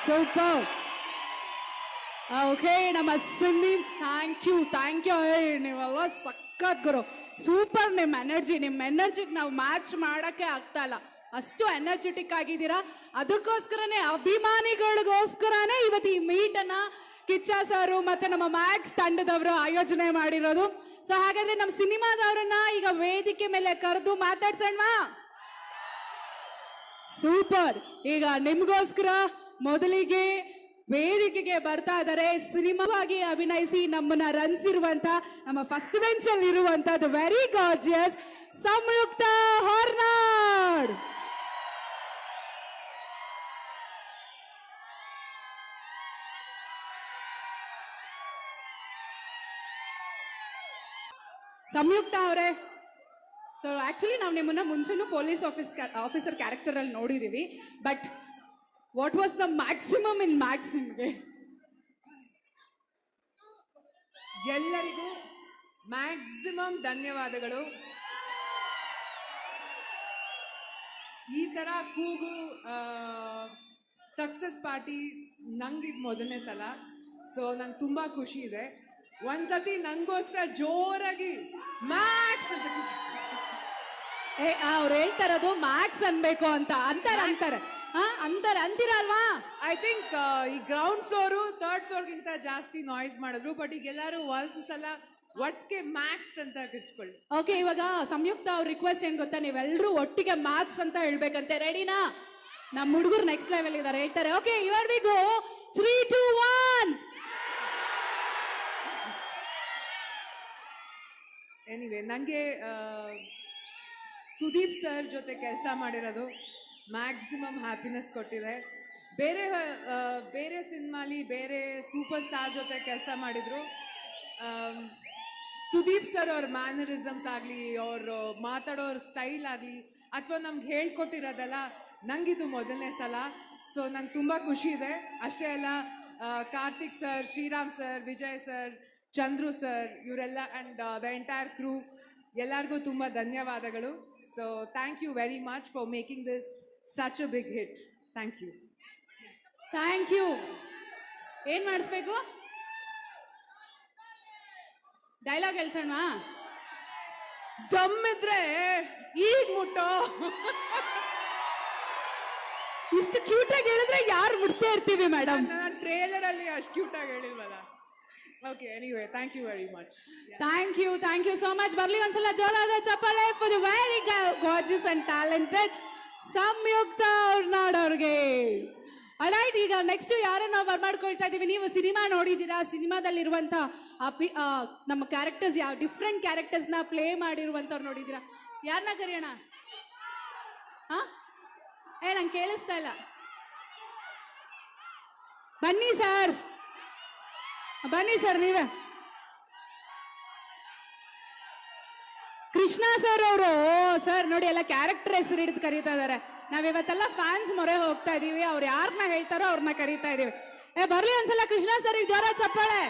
Super. Okay, ನಮ್ಮ Sydney, thank you ನೀವೆಲ್ಲ ಸಖತ್ ಗುರು, ಸೂಪರ್. ನಿಮ್ಮ ಎನರ್ಜಿಗೆ ನಾವು ಮ್ಯಾಚ್ ಮಾಡಕ್ಕೆ ಆಗ್ತಾ ಇಲ್ಲ, ಅಷ್ಟು ಎನರ್ಜೆಟಿಕ್ ಆಗಿದ್ದೀರಾ. ಅದಕ್ಕೋಸ್ಕರನೇ ಅಭಿಮಾನಿಗಳಿಗೋಸ್ಕರನೇ ಇವತ್ತು ಈ ಮೀಟ್ ಅನ್ನ ಕಿಚ್ಚ ಸಾರು ಮತ್ತೆ ನಮ್ಮ ಮ್ಯಾಕ್ಸ್ ತಂಡದವರು ಆಯೋಜನೆ ಮಾಡಿರೋದು. ಸೊ ಹಾಗಾದ್ರೆ ನಮ್ಮ ಸಿನಿಮಾದವ್ರನ್ನ ಈಗ ವೇದಿಕೆ ಮೇಲೆ ಕರೆದು ಮಾತಾಡ್ಸೋಣ. ಸೂಪರ್. ಈಗ ನಿಮ್ಗೋಸ್ಕರ ಮೊದಲಿಗೆ ವೇದಿಕೆಗೆ ಬರ್ತಾ ಇದ್ದಾರೆ, ಸಿನಿಮಾವಾಗಿ ಅಭಿನಯಿಸಿ ನಮ್ಮನ್ನ ರಂಜಿಸಿರುವಂತ ನಮ್ಮ ಫಸ್ಟ್ ಬೆಂಚ್ ಅಲ್ಲಿ ಇರುವಂತದ್ದು ವೆರಿ ಗಾರ್ಜಿಯಸ್ ಸಂಯುಕ್ತ ಹೊರ್ನಾಡ್. ಸಂಯುಕ್ತ ಅವರೇ, ಸೊ ಆಕ್ಚುಲಿ ನಾವು ನಿಮ್ಮನ್ನ ಮುಂಚೆನೂ ಪೊಲೀಸ್ ಆಫೀಸರ್ ಕ್ಯಾರೆಕ್ಟರ್ ಅಲ್ಲಿ ನೋಡಿದೀವಿ, but what was the maximum in Max ನಿಮಗೆ? ಎಲ್ಲರಿಗೂ ಮ್ಯಾಕ್ಸಿಮಮ್ ಧನ್ಯವಾದಗಳು. ಈ ತರ ಕೂಗು ಸಕ್ಸಸ್ ಪಾರ್ಟಿ ನಂಗಿದ್ ಮೊದಲನೇ ಸಲ, ಸೊ ನಂಗೆ ತುಂಬಾ ಖುಷಿ ಇದೆ. ಒಂದ್ಸತಿ ನಂಗೋಸ್ಕರ ಜೋರಾಗಿ ಮ್ಯಾಕ್ಸ್ ಅಂತ ಅವ್ರು ಹೇಳ್ತಾರದು ಮ್ಯಾಕ್ಸ್ ಅನ್ಬೇಕು ಅಂತ ಅಂತಾರೆ ಅಂತೀರಲ್ವಾ? ಐ ಥಿಂಕ್ ಈ ಗ್ರೌಂಡ್ ಫ್ಲೋರು ಥರ್ಡ್ ಫ್ಲೋರ್ಗಿಂತ ಜಾಸ್ತಿ ನಾಯ್ಸ್ ಮಾಡಿದ್ರು, ಬಟ್ ಈಗ ಎಲ್ಲರೂ ಒಂದ್ಸಲ ಒಟ್ಟಿಗೆ ಮ್ಯಾಕ್ಸ್ ಅಂತ ಕಿರ್ಚ್ಕೊಳ್ಳಿ. ಓಕೆ, ಇವಾಗ ಸಂಯುಕ್ತ ಅವ್ರ ರಿಕ್ವೆಸ್ಟ್ ಏನ್ ಗೊತ್ತಾ, ನೀವೆಲ್ಲರೂ ಒಟ್ಟಿಗೆ ಮ್ಯಾಕ್ಸ್ ಅಂತ ಹೇಳ್ಬೇಕಂತೆ. ರೆಡಿನಾ? ನಮ್ಮ ಹುಡುಗರು ನೆಕ್ಸ್ಟ್ ಲೆವೆಲ್ ಇದಾರೆ, ಹೇಳ್ತಾರೆ. ಓಕೆ, ಇವರ್ ವಿ ಗೋ 3, 2, 1. ಎನಿವೆ, ನನಗೆ ಸುದೀಪ್ ಸರ್ ಜೊತೆ ಕೆಲಸ ಮಾಡಿರೋದು ಮ್ಯಾಕ್ಸಿಮಮ್ ಹ್ಯಾಪಿನೆಸ್ ಕೊಟ್ಟಿದೆ. ಬೇರೆ ಸಿನಿಮಾಲಿ ಬೇರೆ ಸೂಪರ್ ಸ್ಟಾರ್ ಜೊತೆ ಕೆಲಸ ಮಾಡಿದ್ರು, ಸುದೀಪ್ ಸರ್ ಅವ್ರ ಮ್ಯಾನರಿಸಮ್ಸ್ ಆಗಲಿ, ಅವ್ರ ಮಾತಾಡೋರ ಸ್ಟೈಲ್ ಆಗಲಿ, ಅಥವಾ ನಮ್ಗೆ ಹೇಳ್ಕೊಟ್ಟಿರೋದೆಲ್ಲ ನಂಗಿದು ಮೊದಲನೇ ಸಲ. ಸೊ ನಂಗೆ ತುಂಬ ಖುಷಿ ಇದೆ. ಅಷ್ಟೇ ಅಲ್ಲ, Karthik sir, Sriram sir, Vijay sir, Chandru sir, ಇವರೆಲ್ಲ ಆ್ಯಂಡ್ ದ ಎಂಟೈರ್ ಕ್ರೂ, ಎಲ್ಲರಿಗೂ ತುಂಬ ಧನ್ಯವಾದಗಳು. So thank you very much for making this such a big hit. Thank you. Thank you. ಏನ್ ಮಾಡಿಸ್ಬೇಕು? ಡೈಲಾಗ್ ಹೇಳ್ಸೋಣ. ದಮ್ಮಿದ್ರೆ ಈಗ ಮುಟ್ಟೋ. ಇಷ್ಟು ಕ್ಯೂಟ್ ಆಗಿ ಹೇಳಿದ್ರೆ ಯಾರು ಮುಟ್ತೇ ಇರ್ತೀವಿ ಮೇಡಮ್. ಟ್ರೇಲರ್ ಅಲ್ಲಿ ಅಷ್ಟು ಕ್ಯೂಟ್ ಆಗಿ ಹೇಳಿಲ್ವಲ್ಲ. Okay, anyway, thank you very much. Thank you so much. ಬರ್ಲಿ ಒಂದ್ಸಲ ಜೋರಾದ ಚಪ್ಪಾಳೆ for the very gorgeous and talented Samyuktha Hornad ಅವ್ರಿಗೆ. ರೈಟ್, ಈಗ ನೆಕ್ಸ್ಟ್ ಯಾರನ್ನ ನಾವು ಬರ್ಮಾಡ್ಕೊಳ್ತಾ ಇದೀವಿ. ನೀವು ಸಿನಿಮಾ ನೋಡಿದೀರಾ, ಸಿನಿಮಾದಲ್ಲಿರುವಂತ ನಮ್ಮ ಕ್ಯಾರೆಕ್ಟರ್ಸ್, ಯಾವ ಡಿಫ್ರೆಂಟ್ ಕ್ಯಾರೆಕ್ಟರ್ಸ್ ನ ಪ್ಲೇ ಮಾಡಿರುವಂತವ್ರು ನೋಡಿದೀರಾ? ಯಾರನ್ನ ಕರೆಯೋಣ? ನಂಗೆ ಕೇಳಿಸ್ತಾ ಇಲ್ಲ. ಬನ್ನಿ ಸರ್ ನೀವೇ. ಕೃಷ್ಣ ಸರ್ ಅವರು. ಸರ್ ನೋಡಿ, ಎಲ್ಲ ಕ್ಯಾರೆಕ್ಟರ್ ಹೆಸರು ಹಿಡಿದು ಕರೀತಾ ಇದಾರೆ. ನಾವಿವತ್ತೆಲ್ಲ ಫ್ಯಾನ್ಸ್ ಮೊರೆ ಹೋಗ್ತಾ ಇದೀವಿ, ಅವ್ರು ಯಾರನ್ನ ಹೇಳ್ತಾರೋ ಅವ್ರನ್ನ ಕರೀತಾ ಇದೀವಿ. ಬರ್ಲಿ ಒಂದ್ಸಲ ಕೃಷ್ಣ ಸರ್ ಜೋರ ಚಪ್ಪಾಳೆ.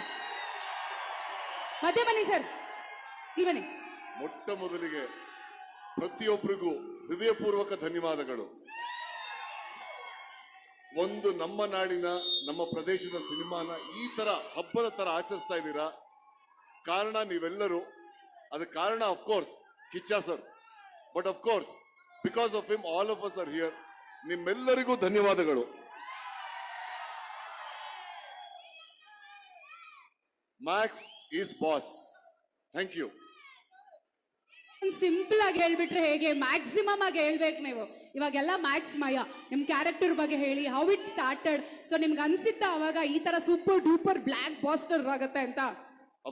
ಮಧ್ಯೆ ಬನ್ನಿ ಸರ್, ಇಲ್ಲಿ ಬನ್ನಿ. ಮೊಟ್ಟ ಮೊದಲಿಗೆ ಪ್ರತಿಯೊಬ್ಬರಿಗೂ ಹೃದಯಪೂರ್ವಕ ಧನ್ಯವಾದಗಳು. ಒಂದು ನಮ್ಮ ನಾಡಿನ, ನಮ್ಮ ಪ್ರದೇಶದ ಸಿನಿಮಾನ ಈ ತರ ಹಬ್ಬದ ತರ ಆಚರಿಸ್ತಾ ಇದ್ದೀರಾ. ಕಾರಣ ನೀವೆಲ್ಲರೂ. ಅದಕ್ಕೆ ಕಾರಣ of course Kichcha sir, but of course because of him all of us are here. ನಿಮ್ಮೆಲ್ಲರಿಗೂ ಧನ್ಯವಾದಗಳು. Max is boss. Thank you. Simple ಆಗಿ ಹೇಳ್ಬಿಟ್ರೆ ಹೇಗೆ? ಮ್ಯಾಕ್ಸಿಮಮ್ ಆಗಿ ಹೇಳ್ಬೇಕು ನೀವು. ಇವಾಗೆಲ್ಲ ಮ್ಯಾಕ್ಸ್ ಮಯ, ನಿಮ್ ಕ್ಯಾರೆಕ್ಟರ್ ಬಗ್ಗೆ ಹೇಳಿ, ಹೌ ಇಟ್ ಸ್ಟಾರ್ಟೆಡ್. ಸೊ ನಿಮ್ಗೆ ಅನ್ಸಿತ್ತಾ ಅವಾಗ ಈ ತರ ಸೂಪರ್ ಡೂಪರ್ ಬ್ಲಾಕ್ ಬಾಸ್ಟರ್ ಆಗುತ್ತೆ ಅಂತ?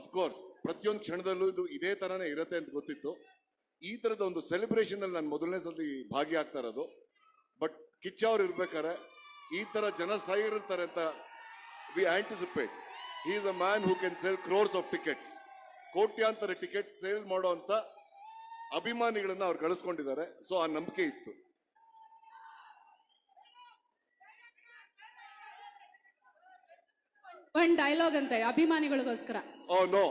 ಅಫ್ಕೋರ್ಸ್ ಪ್ರತಿಯೊಂದು ಕ್ಷಣದಲ್ಲೂ ಇದು ಇದೇ ತರನೇ ಇರುತ್ತೆ ಅಂತ ಗೊತ್ತಿತ್ತು. ಈ ತರದ ಒಂದು ಸೆಲೆಬ್ರೇಷನ್ ಅಲ್ಲಿ ನಾನು ಮೊದಲನೇ ಸಲ ಭಾಗಿಯಾಗ್ತಾ ಇರೋದು. ಬಟ್ ಕಿಚ್ಚ ಅವ್ರು ಇರ್ಬೇಕಾರೆ ಈ ತರ ಜನ ಸಾಯಿರ್ತಾರೆ ಅಂತ we anticipate. He is a man who can sell crores of tickets. ಕೋಟ್ಯಾಂತರ ಟಿಕೆಟ್ ಸೇಲ್ ಮಾಡೋ ಅಂತ ಅಭಿಮಾನಿಗಳನ್ನ ಅವ್ರು ಗಳಿಸ್ಕೊಂಡಿದ್ದಾರೆ. ಸೊ ಆ ನಂಬಿಕೆ ಇತ್ತು. ಒಂದ್ ಡೈಲಾಗ್ ಅಂತೆ ಅಭಿಮಾನಿಗಳಿಗೋಸ್ಕರ. ಓ ನೋ,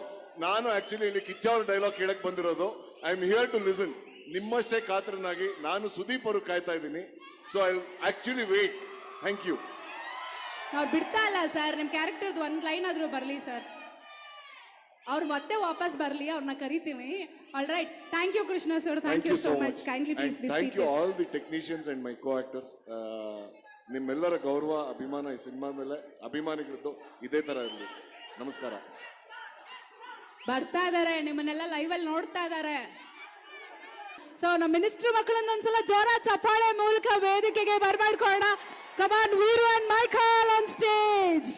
ನಾನು ಆಕ್ಚುಲಿ ಇಲ್ಲಿ ಕಿಚ್ಚ ಅವ್ರ ಡೈಲಾಗ್ ಕೇಳಕ್ ಬಂದಿರೋದು. I am here to listen. ನಿಮ್ಮಷ್ಟೇ ಕಾತರನಾಗಿ ನಾನು ಸುದೀಪ್ ಅವರು ಕಾಯ್ತಾ ಇದ್ದೀನಿ. So I actually wait. Thank you. ಅವ್ರು ಬಿಡ್ತಾ ಇಲ್ಲ ಸರ್, ನಿಮ್ ಕ್ಯಾರೆಕ್ಟರ್ದು ಒಂದ್ ಲೈನ್ ಆದ್ರೂ ಬರ್ಲಿ ಸರ್. ಅವ್ರು ಮತ್ತೆ ವಾಪಸ್ ಬರ್ಲಿ, ಅವ್ರನ್ನ ಕರಿತೀನಿ. All right, thank you Krishna sir, thank you so much. Kindly please be thank you seated. All the technicians and my co actors. ನಿಮ್ಮೆಲ್ಲರ ಗೌರವ ಅಭಿಮಾನ ಈ ಸಿನಿಮಾ ಮೇಲೆ ಅಭಿಮಾನಿಗಳದ್ದು ಇದೇ ತರ ಇರಲಿ. ನಮಸ್ಕಾರ. ಬರ್ತಾ ಇದಾರೆ, ನಿಮ್ಮನ್ನೆಲ್ಲ ಲೈವ್ ಅಲ್ಲಿ ನೋಡ್ತಾ ಇದಾರೆ. ಸೊ ನಮ್ಮ ಮಿನಿಸ್ಟರ್ ಮಕ್ಕಳನ್ನೊಂದ್ಸಲ ಜೋರ ಚಪ್ಪಾಳೆ ಮೂಲಕ ವೇದಿಕೆಗೆ ಬರ್ಮಾಡ್ಕೊಳ್ಳೋಣ. Come on Veeru and Michael on stage.